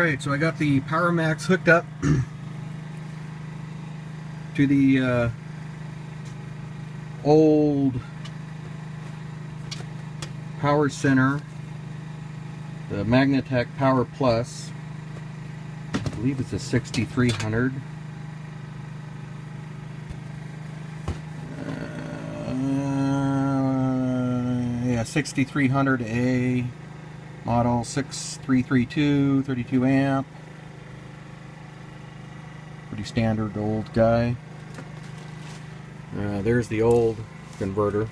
Alright, so I got the PowerMax hooked up to the old power center, the Magnatech Power Plus. I believe it's a 6300. Yeah, 6300A model 6332, 32 amp. Pretty standard old guy. There's the old converter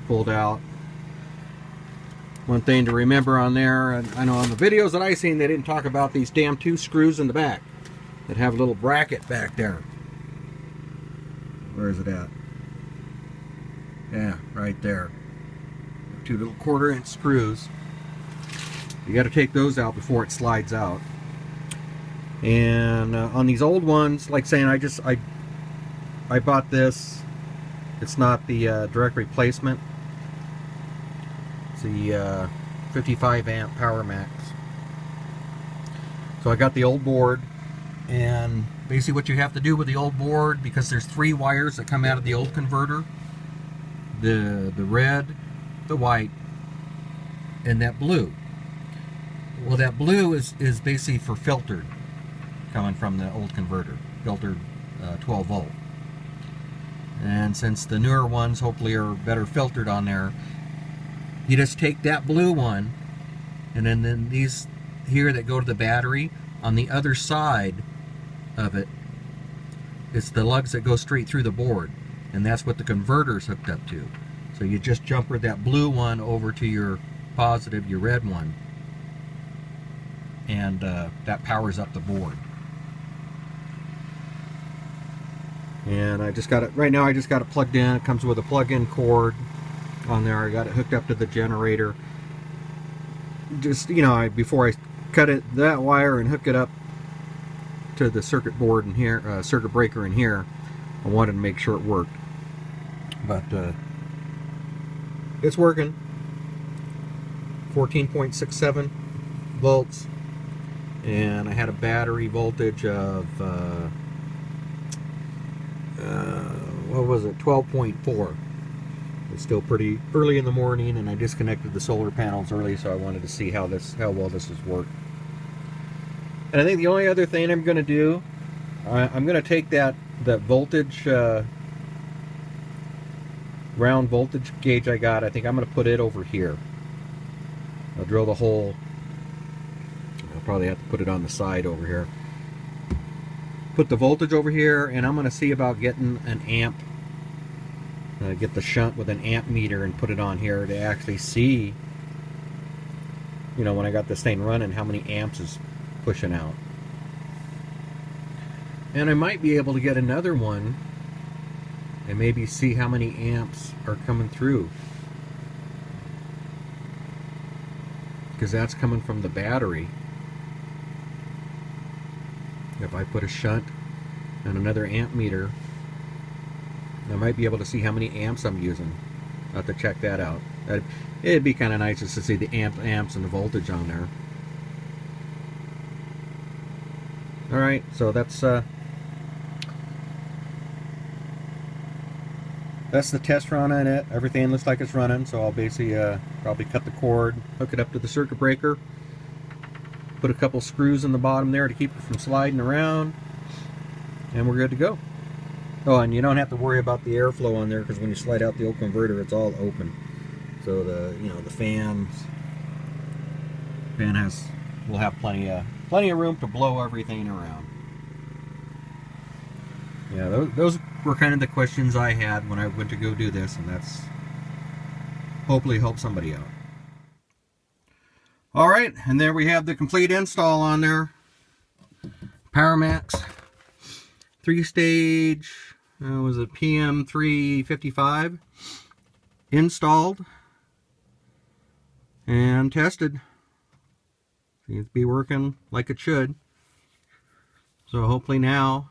pulled out. One thing to remember on there, and I know on the videos that I seen they didn't talk about these damn two screws in the back that have a little bracket back there. Where is it at? Yeah, right there. Two little 1/4-inch screws. You got to take those out before it slides out. And on these old ones, like saying, I bought this. It's not the direct replacement. It's the 55 amp PowerMax. So I got the old board, and basically what you have to do with the old board, because there's 3 wires that come out of the old converter, the red, the white, and that blue. Well, that blue is basically for filtered, coming from the old converter, filtered 12 volt. And since the newer ones hopefully are better filtered on there, you just take that blue one, and then these here that go to the battery, on the other side of it, it's the lugs that go straight through the board, and that's what the converter's hooked up to. So you just jumper that blue one over to your positive, your red one, and that powers up the board. And I just got it right now. I just got it plugged in. It comes with a plug-in cord on there. I got it hooked up to the generator. Just, you know, before I cut it that wire and hook it up to the circuit board in here, circuit breaker in here, I wanted to make sure it worked. But it's working. 14.67 volts, and I had a battery voltage of what was it, 12.4. It's still pretty early in the morning, and I disconnected the solar panels early, so I wanted to see how well this has worked. And I think the only other thing I'm going to do, I'm going to take that voltage, round voltage gauge I got. I think I'm going to put it over here. I'll drill the hole. I'll probably have to put it on the side over here. Put the voltage over here, and I'm going to see about getting an amp. Get the shunt with an amp meter and put it on here to actually see, you know, when I got this thing running, how many amps is pushing out. And I might be able to get another one and maybe see how many amps are coming through, because that's coming from the battery. If I put a shunt and another amp meter, I might be able to see how many amps I'm using. I'll have to check that out. It'd be kind of nice just to see the amps and the voltage on there. Alright, so that's the test run on it. Everything looks like it's running, so I'll basically probably cut the cord, hook it up to the circuit breaker, put a couple screws in the bottom there to keep it from sliding around, and we're good to go. Oh, and you don't have to worry about the airflow on there, because when you slide out the old converter, it's all open. So the fan will have plenty of room to blow everything around. Yeah, those were kind of the questions I had when I went to go do this, and that's hopefully help somebody out. All right, and there we have the complete install on there. PowerMax 3-stage, was it PM355, installed and tested. Seems to be working like it should. So hopefully now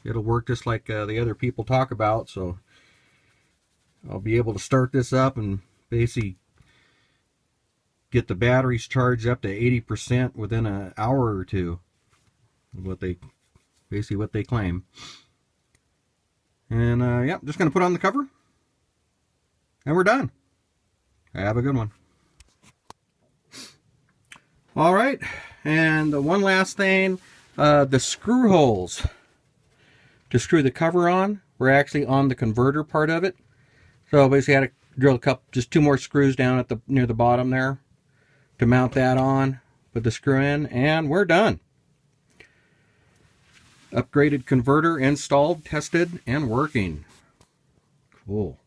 it'll work just like the other people talk about. So I'll be able to start this up and basically get the batteries charged up to 80% within an hour or two. Basically what they claim. And yeah, just going to put on the cover. And we're done. Have a good one. All right, and the one last thing, the screw holes to screw the cover on were actually on the converter part of it. So basically I had to drill a couple, just 2 more screws down at near the bottom there to mount that on, put the screw in, and we're done. Upgraded converter installed, tested, and working. Cool.